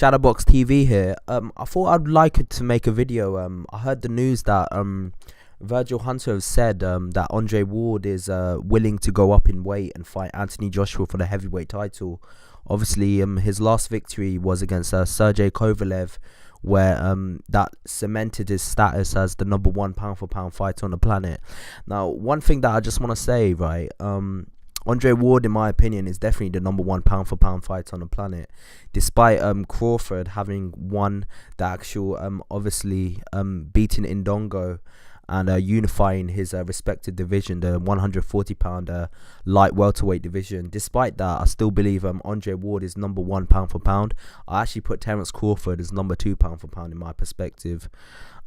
Shadowbox TV here. I thought I'd like to make a video. I heard the news that Virgil Hunter has said that Andre Ward is willing to go up in weight and fight Anthony Joshua for the heavyweight title. Obviously, his last victory was against Sergey Kovalev, where that cemented his status as the number one pound for pound fighter on the planet. Now, one thing that I just want to say, right? Andre Ward, in my opinion, is definitely the number one pound for pound fighter on the planet, despite Crawford having won the actual obviously beating Indongo and unifying his respective division, the 140 pound light welterweight division. Despite that, I still believe Andre Ward is number one pound for pound. I actually put Terence Crawford as number two pound for pound in my perspective.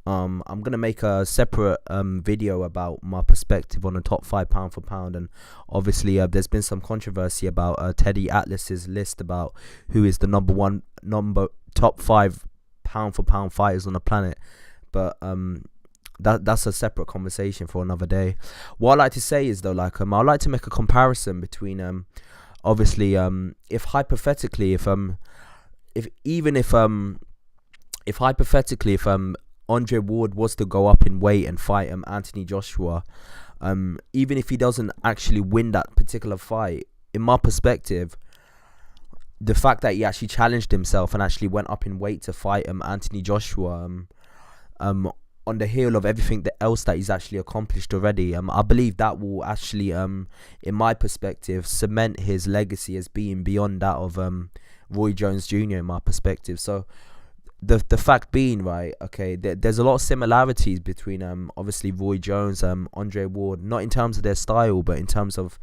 I'm gonna make a separate video about my perspective on the top 5 pound for pound, and obviously there's been some controversy about Teddy Atlas's list about who is the top 5 pound for pound fighters on the planet, but that's a separate conversation for another day. What I like to say is though, like I like to make a comparison between obviously if hypothetically if Andre Ward was to go up in weight and fight Anthony Joshua, even if he doesn't actually win that particular fight, in my perspective, the fact that he actually challenged himself and actually went up in weight to fight Anthony Joshua, on the heel of everything else that he's actually accomplished already, I believe that will actually, in my perspective, cement his legacy as being beyond that of Roy Jones Jr. in my perspective. So the fact being, right, okay, there's a lot of similarities between obviously Roy Jones, Andre Ward, not in terms of their style, but in terms of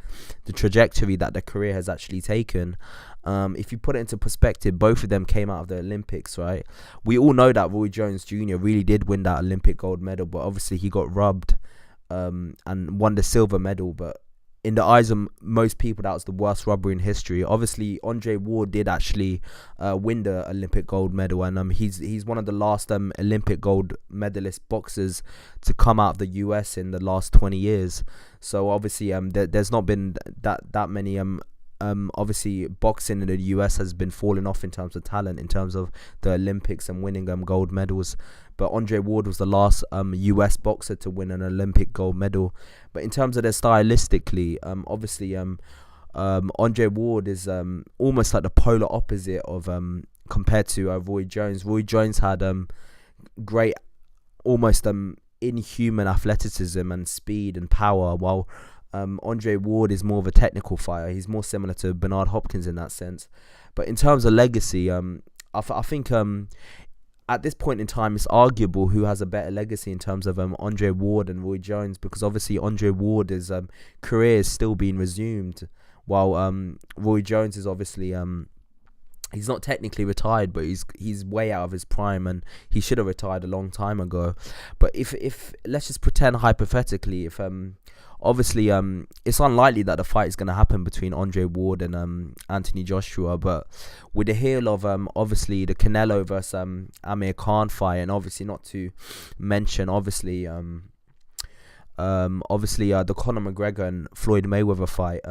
the trajectory that their career has actually taken. If you put it into perspective, both of them came out of the Olympics, right? We all know that Roy Jones Jr. really did win that Olympic gold medal, but obviously he got robbed and won the silver medal. But in the eyes of most people, that was the worst robbery in history. Obviously, Andre Ward did actually win the Olympic gold medal, and he's one of the last Olympic gold medalist boxers to come out of the US in the last 20 years. So obviously, there's not been that many obviously boxing in the US has been falling off in terms of talent, in terms of the Olympics and winning gold medals. But Andre Ward was the last US boxer to win an Olympic gold medal. But in terms of their stylistically, obviously Andre Ward is almost like the polar opposite of compared to Roy Jones. Roy Jones had great, almost inhuman athleticism and speed and power, while Andre Ward is more of a technical fighter. He's more similar to Bernard Hopkins in that sense. But in terms of legacy, I think at this point in time, it's arguable who has a better legacy in terms of Andre Ward and Roy Jones, because obviously Andre Ward's career is still being resumed, while Roy Jones is obviously he's not technically retired, but he's way out of his prime, and he should have retired a long time ago. But if let's just pretend hypothetically, if obviously it's unlikely that the fight is going to happen between Andre Ward and Anthony Joshua, but with the heel of obviously the Canelo versus Amir Khan fight, and obviously not to mention obviously the Conor McGregor and Floyd Mayweather fight,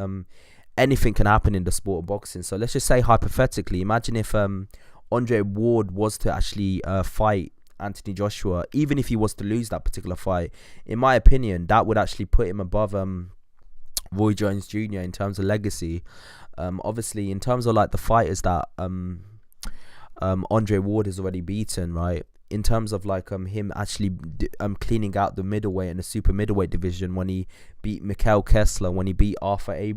anything can happen in the sport of boxing. So let's just say hypothetically, imagine if Andre Ward was to actually fight Anthony Joshua. Even if he was to lose that particular fight, in my opinion, that would actually put him above Roy Jones Jr. in terms of legacy. Obviously, in terms of like the fighters that Andre Ward has already beaten, right? In terms of like him actually cleaning out the middleweight and the super middleweight division, when he beat Mikhail Kessler, when he beat Arthur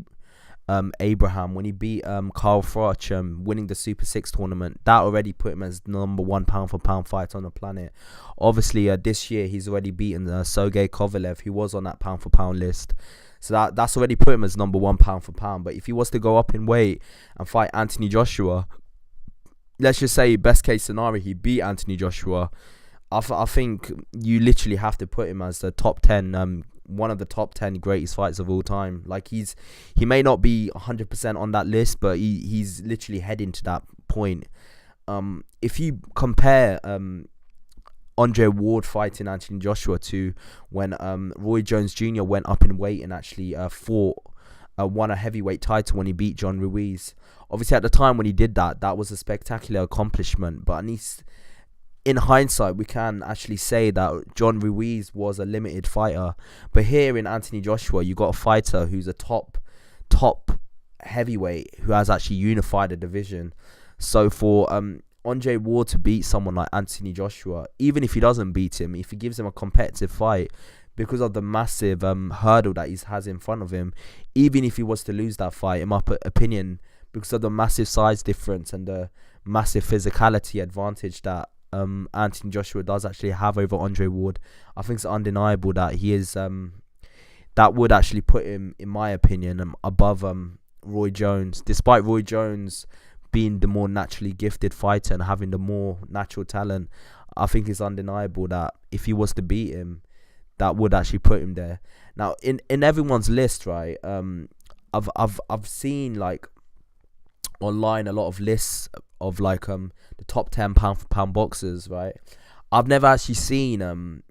Abraham, when he beat Carl Froch, winning the Super 6 tournament, that already put him as number one pound for pound fighter on the planet. Obviously, this year he's already beaten Sergey Kovalev, who was on that pound for pound list. So that's already put him as number one pound for pound. But if he was to go up in weight and fight Anthony Joshua, let's just say best case scenario, he beat Anthony Joshua, I think you literally have to put him as the top 10, one of the top 10 greatest fighters of all time. Like he may not be 100% on that list, but he's literally heading to that point. If you compare Andre Ward fighting Anthony Joshua to when Roy Jones Jr. went up in weight and actually fought won a heavyweight title when he beat John Ruiz. Obviously, at the time when he did that, that was a spectacular accomplishment. But in hindsight, we can actually say that John Ruiz was a limited fighter. But here in Anthony Joshua, you got a fighter who's a top heavyweight who has actually unified the division. So for Andre Ward to beat someone like Anthony Joshua, even if he doesn't beat him, if he gives him a competitive fight, because of the massive hurdle that he has in front of him, even if he was to lose that fight, in my opinion, because of the massive size difference and the massive physicality advantage that Anthony Joshua does actually have over Andre Ward, I think it's undeniable that he is that would actually put him, in my opinion, above Roy Jones. Despite Roy Jones being the more naturally gifted fighter and having the more natural talent, I think it's undeniable that if he was to beat him, that would actually put him there. Now, in everyone's list, right? I've seen like online a lot of lists of like the top 10 pound for pound boxers, right? I've never actually seen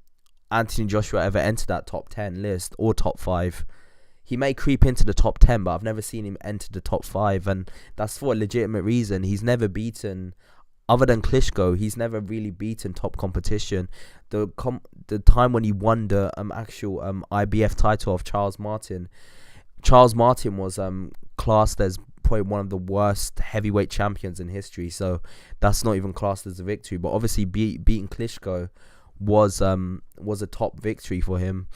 Anthony Joshua ever enter that top 10 list or top 5. He may creep into the top 10, but I've never seen him enter the top 5, and that's for a legitimate reason. He's never beaten, other than Klitschko, he's never really beaten top competition. The time when he won the actual IBF title of Charles Martin was classed as probably one of the worst heavyweight champions in history, so that's not even classed as a victory. But obviously beating Klitschko was a top victory for him,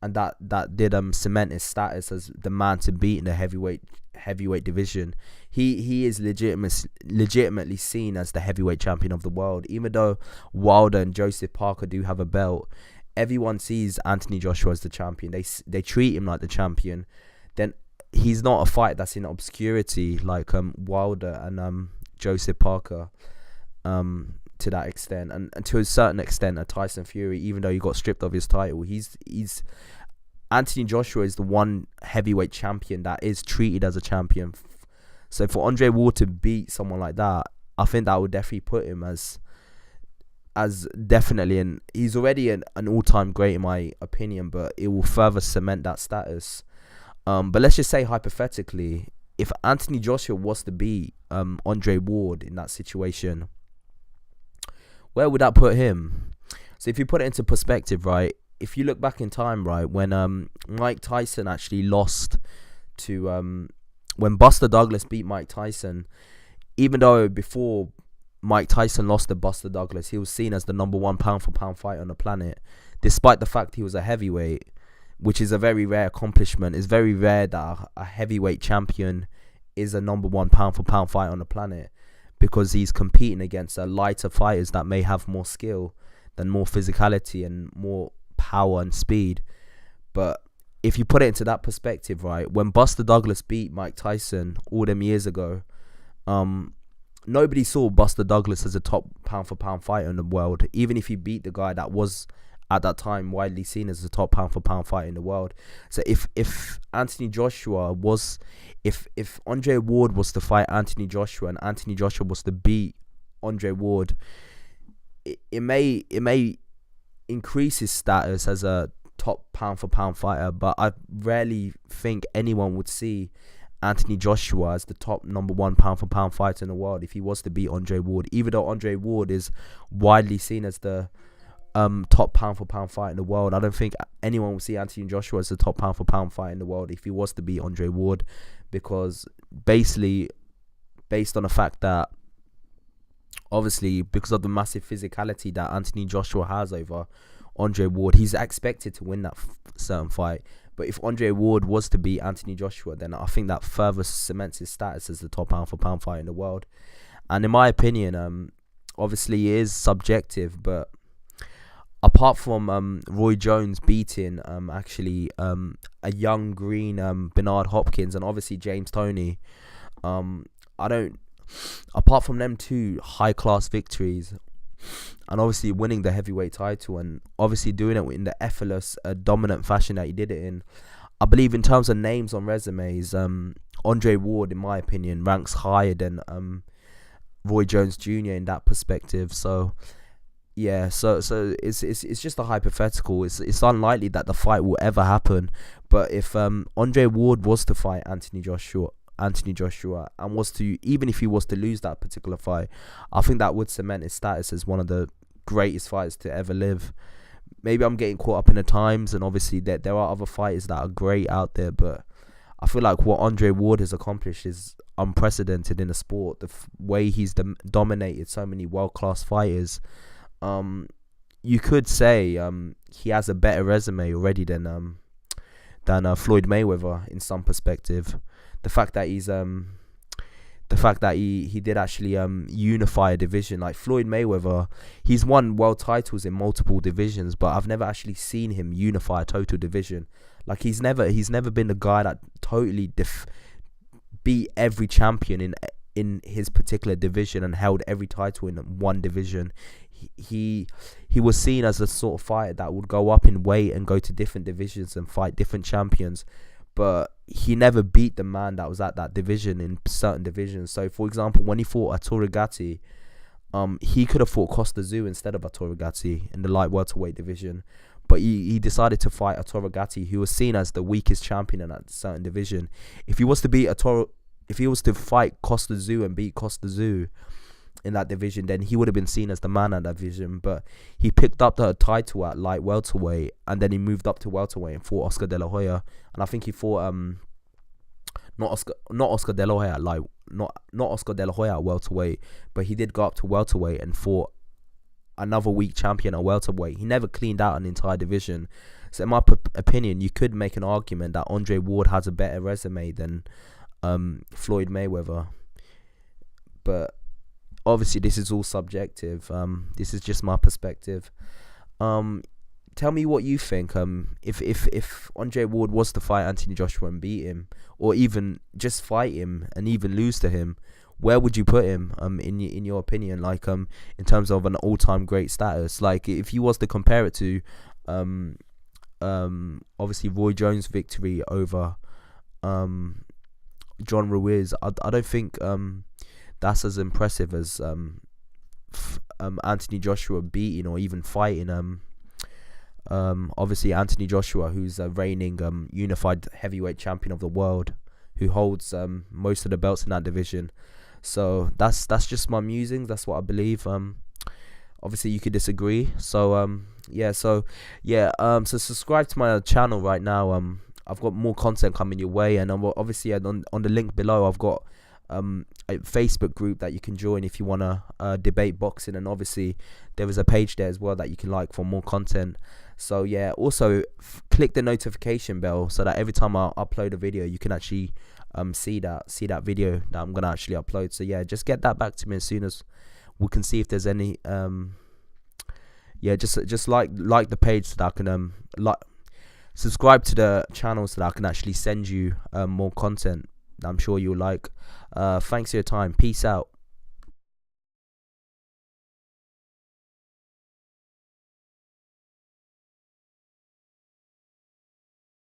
and that did cement his status as the man to beat in the heavyweight division. He is legitimately seen as the heavyweight champion of the world. Even though Wilder and Joseph Parker do have a belt, everyone sees Anthony Joshua as the champion. They treat him like the champion. Then he's not a fight that's in obscurity like Wilder and Joseph Parker to that extent, and to a certain extent a Tyson Fury, even though he got stripped of his title. He's Anthony Joshua is the one heavyweight champion that is treated as a champion. So for Andre Ward to beat someone like that, I think that would definitely put him as definitely, and he's already an all-time great in my opinion, but it will further cement that status. But let's just say hypothetically, if Anthony Joshua was to beat Andre Ward in that situation, where would that put him? So if you put it into perspective, right, if you look back in time, right, when Mike Tyson actually lost to when Buster Douglas beat Mike Tyson, even though before Mike Tyson lost to Buster Douglas, he was seen as the number 1 pound for pound fighter on the planet, despite the fact he was a heavyweight, which is a very rare accomplishment. It's very rare that a heavyweight champion is a number 1 pound for pound fighter on the planet, because he's competing against lighter fighters that may have more skill, than more physicality and more power and speed. But if you put it into that perspective, right, when Buster Douglas beat Mike Tyson all them years ago, nobody saw Buster Douglas as a top pound for pound fighter in the world, even if he beat the guy that was at that time widely seen as the top pound for pound fighter in the world. So if Anthony Joshua was, if Andre Ward was to fight Anthony Joshua and Anthony Joshua was to beat Andre Ward, it may increase his status as a top pound for pound fighter, but I rarely think anyone would see Anthony Joshua as the top number 1 pound for pound fighter in the world if he was to beat Andre Ward, even though Andre Ward is widely seen as the top pound for pound fight in the world. I don't think anyone will see Anthony Joshua as the top pound for pound fight in the world if he was to beat Andre Ward, because basically based on the fact that obviously because of the massive physicality that Anthony Joshua has over Andre Ward, he's expected to win that certain fight. But if Andre Ward was to beat Anthony Joshua, then I think that further cements his status as the top pound for pound fight in the world. And in my opinion, obviously it is subjective, but apart from Roy Jones beating a young green Bernard Hopkins and obviously James Toney, apart from them two high class victories and obviously winning the heavyweight title and obviously doing it in the effortless dominant fashion that he did it in, I believe in terms of names on resumes, Andre Ward in my opinion ranks higher than Roy Jones Jr. in that perspective. So yeah, so it's just a hypothetical. It's unlikely that the fight will ever happen, But if Andre Ward was to fight Anthony Joshua, and was to, even if he was to lose that particular fight, I think that would cement his status as one of the greatest fighters to ever live. Maybe I'm getting caught up in the times, and obviously there are other fighters that are great out there, but I feel like what Andre Ward has accomplished is unprecedented in the sport. The way he's dominated so many world-class fighters, you could say he has a better resume already than Floyd Mayweather in some perspective. The fact that he did actually unify a division. Like Floyd Mayweather, he's won world titles in multiple divisions, but I've never actually seen him unify a total division. Like he's never been the guy that totally beat every champion in his particular division and held every title in one division. He was seen as a sort of fighter that would go up in weight and go to different divisions and fight different champions, but he never beat the man that was at that division in certain divisions. So, for example, when he fought Arturo Gatti, he could have fought Costa Tszyu instead of Arturo Gatti in the light welterweight division, but he decided to fight Arturo Gatti, who was seen as the weakest champion in that certain division. If he was to fight Costa Tszyu and beat Costa Tszyu in that division, then he would have been seen as the man at that division. But he picked up the title at light welterweight, and then he moved up to welterweight and fought Oscar De La Hoya. And I think he fought not Oscar De La Hoya, like not Oscar De La Hoya at welterweight, but he did go up to welterweight and fought another weak champion at welterweight. He never cleaned out an entire division. So in my opinion, you could make an argument that Andre Ward has a better resume than Floyd Mayweather. But obviously this is all subjective. This is just my perspective. Tell me what you think. If Andre Ward was to fight Anthony Joshua and beat him, or even just fight him and even lose to him, where would you put him? In your opinion, like in terms of an all-time great status. Like if you was to compare it to, obviously Roy Jones' victory over John Ruiz, I don't think that's as impressive as Anthony Joshua beating or even fighting obviously Anthony Joshua, who's a reigning unified heavyweight champion of the world, who holds most of the belts in that division. So that's just my musings. That's what I believe. Obviously you could disagree. So subscribe to my channel right now. I've got more content coming your way, and obviously on the link below I've got a Facebook group that you can join if you want to debate boxing, and obviously there is a page there as well that you can like for more content. So yeah, also click the notification bell so that every time I upload a video you can actually see that video that I'm gonna actually upload. So yeah, just get that back to me as soon as we can see if there's any just like the page so that I can subscribe to the channel so that I can actually send you more content that I'm sure you'll like. Thanks for your time. Peace out.